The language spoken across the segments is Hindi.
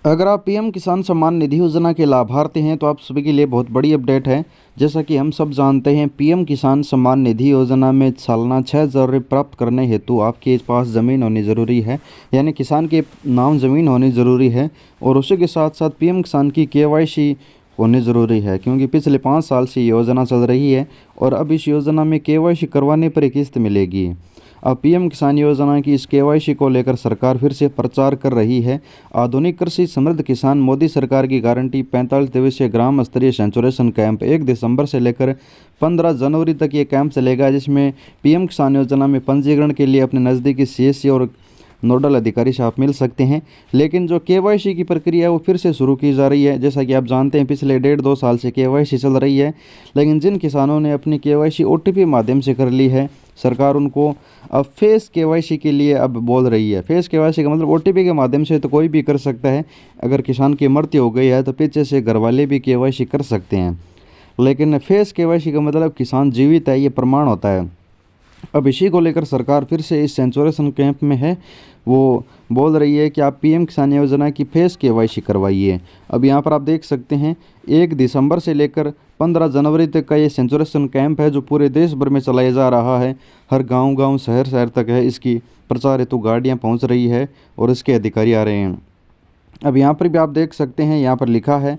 अगर आप पीएम किसान सम्मान निधि योजना के लाभार्थी हैं तो आप सभी के लिए बहुत बड़ी अपडेट है। जैसा कि हम सब जानते हैं, पीएम किसान सम्मान निधि योजना में सालाना 6,000 रुपये प्राप्त करने हेतु आपके पास ज़मीन होनी ज़रूरी है, यानी किसान के नाम ज़मीन होनी ज़रूरी है। और उसी के साथ साथ पीएम किसान की केवाईसी होनी ज़रूरी है, क्योंकि पिछले 5 साल से ये योजना चल रही है और अब इस योजना में केवाईसी करवाने पर किस्त मिलेगी। अब पीएम किसान योजना की इस केवाईसी को लेकर सरकार फिर से प्रचार कर रही है। आधुनिक कृषि समृद्ध किसान मोदी सरकार की गारंटी 45 दिवसीय ग्राम स्तरीय सेंचुरेशन कैंप 1 दिसंबर से लेकर 15 जनवरी तक ये कैंप चलेगा, जिसमें पीएम किसान योजना में पंजीकरण के लिए अपने नज़दीकी सीएससी और नोडल अधिकारी से आप मिल सकते हैं। लेकिन जो केवाईसी की प्रक्रिया है वो फिर से शुरू की जा रही है। जैसा कि आप जानते हैं, पिछले 1.5-2 साल से केवाईसी चल रही है, लेकिन जिन किसानों ने अपनी केवाईसी ओटीपी माध्यम से कर ली है, सरकार उनको अब फेस केवाईसी के लिए अब बोल रही है। फेस केवाईसी का मतलब ओटीपी के माध्यम से तो कोई भी कर सकता है। अगर किसान की मृत्यु हो गई है तो पीछे से घर वाले भी केवाईसी कर सकते हैं, लेकिन फेस केवाईसी का मतलब किसान जीवित है, ये प्रमाण होता है। अब इसी को लेकर सरकार फिर से इस सेंचुरेशन कैंप में है, वो बोल रही है कि आप पीएम किसान योजना की फेस केवाईसी करवाइए। अब यहाँ पर आप देख सकते हैं, 1 दिसंबर से लेकर 15 जनवरी तक का ये सेंचुरेशन कैंप है, जो पूरे देश भर में चलाया जा रहा है। हर गांव-गांव, शहर-शहर तक है इसकी प्रचार हेतु गाड़ियाँ पहुँच रही है और इसके अधिकारी आ रहे हैं। अब यहाँ पर भी आप देख सकते हैं, यहाँ पर लिखा है,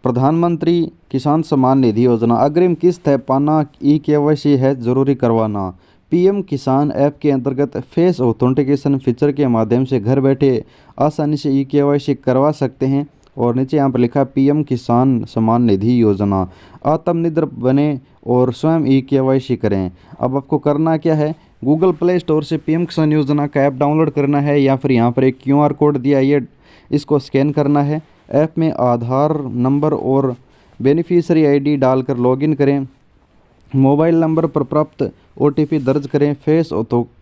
प्रधानमंत्री किसान सम्मान निधि योजना अग्रिम किस्त है पाना, ई-केवाईसी है जरूरी करवाना। पीएम किसान ऐप के अंतर्गत फेस ऑथेंटिकेशन फीचर के माध्यम से घर बैठे आसानी से ई-केवाईसी करवा सकते हैं। और नीचे यहाँ पर लिखा, पीएम किसान सम्मान निधि योजना, आत्मनिर्भर बने और स्वयं ई-केवाईसी करें। अब आपको करना क्या है, गूगल प्ले स्टोर से पीएम किसान योजना का ऐप डाउनलोड करना है, या फिर यहाँ पर एक QR कोड दिया है, इसको स्कैन करना है। ऐप में आधार नंबर और बेनिफिशियरी आईडी डालकर लॉगिन करें। मोबाइल नंबर पर प्राप्त ओटीपी दर्ज करें। फेस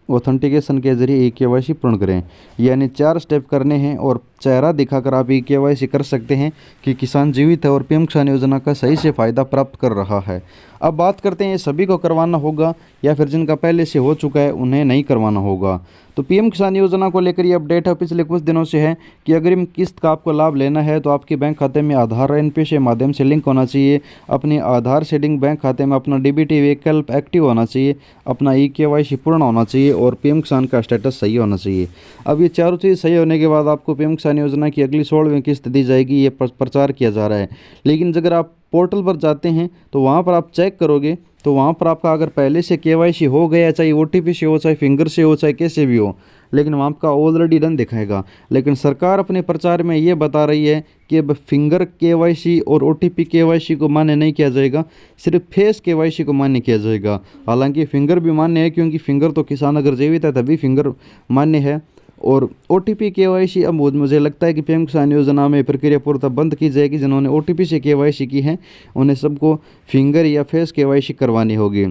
ऑथेंटिकेशन के जरिए ई-केवाईसी पूर्ण करें। यानी 4 स्टेप करने हैं और चेहरा दिखाकर आप ई-केवाईसी कर सकते हैं कि किसान जीवित है और पीएम किसान योजना का सही से फ़ायदा प्राप्त कर रहा है। अब बात करते हैं, ये सभी को करवाना होगा या फिर जिनका पहले से हो चुका है उन्हें नहीं करवाना होगा। तो पीएम किसान योजना को लेकर ये अपडेट है, पिछले कुछ दिनों से है कि अग्रिम किस्त का आपको लाभ लेना है तो आपके बैंक खाते में आधार एनपीएस के माध्यम से लिंक होना चाहिए। अपने आधार से लिंक बैंक खाते में अपना डीबीटी विकल्प एक्टिव होना चाहिए, अपना ई-केवाईसी पूर्ण होना चाहिए और पीएम किसान का स्टेटस सही होना चाहिए। अब ये चारों चीज़ सही होने के बाद आपको पीएम किसान योजना की अगली 16वीं किस्त दी जाएगी, ये प्रचार किया जा रहा है। लेकिन अगर आप पोर्टल पर जाते हैं तो वहाँ पर आप चेक करोगे तो वहाँ पर आपका अगर पहले से केवाईसी हो गया, चाहे ओटीपी से हो, चाहे फिंगर से हो, चाहे कैसे भी हो, लेकिन वहाँ का ऑलरेडी डन दिखाएगा। लेकिन सरकार अपने प्रचार में ये बता रही है कि अब फिंगर केवाईसी और ओटीपी केवाईसी को मान्य नहीं किया जाएगा, सिर्फ फेस केवाईसी को मान्य किया जाएगा। हालांकि फिंगर भी मान्य है, क्योंकि फिंगर तो किसान अगर जीवित है तभी फिंगर मान्य है। और ओटीपी केवाईसी अब मुझे लगता है कि पीएम किसान योजना में प्रक्रिया पूर्णतः बंद की जाएगी। जिन्होंने ओटीपी से केवाईसी की है उन्हें सबको फिंगर या फेस केवाईसी करवानी होगी।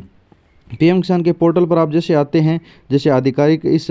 पीएम किसान के पोर्टल पर आप जैसे आते हैं, जैसे आधिकारिक इस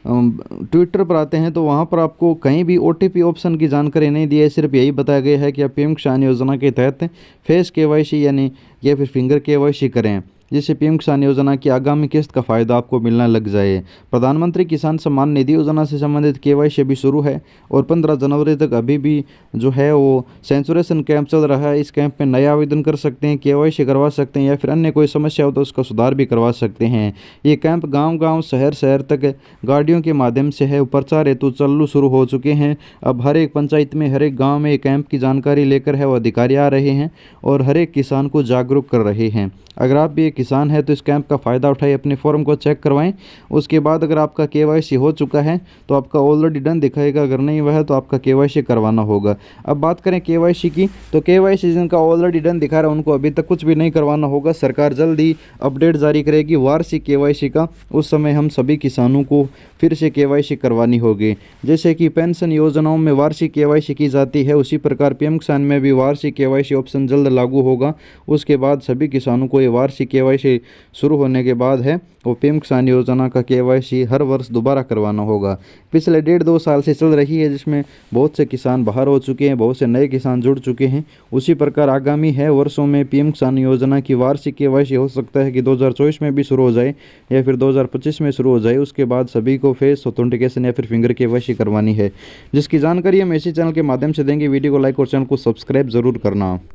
ट्विटर पर आते हैं, तो वहाँ पर आपको कहीं भी ओटीपी ऑप्शन की जानकारी नहीं दी है। सिर्फ यही बताया गया है कि आप पीएम किसान योजना के तहत फेस केवाईसी यानी या फिर फिंगर केवाईसी करें, जिससे पीएम किसान योजना की आगामी किस्त का फायदा आपको मिलना लग जाए। प्रधानमंत्री किसान सम्मान निधि योजना से संबंधित केवाईसी अभी शुरू है और 15 जनवरी तक अभी भी जो है वो सेंचुरेशन कैंप चल रहा है। इस कैंप में नया आवेदन कर सकते हैं, केवाईसी करवा सकते हैं, या फिर अन्य कोई समस्या हो तो उसका सुधार भी करवा सकते हैं। ये कैंप गाँव-गाँव, शहर-शहर तक गाड़ियों के माध्यम से है, प्रचार हेतु चालू शुरू हो चुके हैं। अब हर एक पंचायत में, हर एक गाँव में कैंप की जानकारी लेकर है वो अधिकारी आ रहे हैं और हर एक किसान को जागरूक कर रहे हैं। अगर आप भी एक किसान है तो इस कैंप का फ़ायदा उठाएं, अपने फॉर्म को चेक करवाएं। उसके बाद अगर आपका केवाईसी हो चुका है तो आपका ऑलरेडी डन दिखाएगा, अगर नहीं हुआ है तो आपका केवाईसी करवाना होगा। अब बात करें केवाईसी की, तो केवाईसी जिनका ऑलरेडी डन दिखा रहा है उनको अभी तक कुछ भी नहीं करवाना होगा। सरकार जल्द ही अपडेट जारी करेगी वार्षिक केवाईसी का, उस समय हम सभी किसानों को फिर से केवाईसी करवानी होगी। जैसे कि पेंशन योजनाओं में वार्षिक केवाईसी की जाती है, उसी प्रकार पीएम किसान में भी वार्षिक केवाईसी ऑप्शन जल्द लागू होगा। उसके बाद सभी किसानों को ये वार्षिक केवाईसी KYC शुरू होने के बाद है वो पीएम किसान योजना का KYC हर वर्ष दोबारा करवाना होगा। पिछले 1.5-2 साल से चल रही है, जिसमें बहुत से किसान बाहर हो चुके हैं, बहुत से नए किसान जुड़ चुके हैं। उसी प्रकार आगामी है वर्षों में पीएम किसान योजना की वार्षिक KYC हो सकता है कि 2024 में भी शुरू हो जाए या फिर 2025 में शुरू हो जाए। उसके बाद सभी को फेस ऑथेंटिकेशन या फिर फिंगर KYC करवानी है, जिसकी जानकारी हम इसी चैनल के माध्यम से देंगे। वीडियो को लाइक और चैनल को सब्सक्राइब जरूर करना।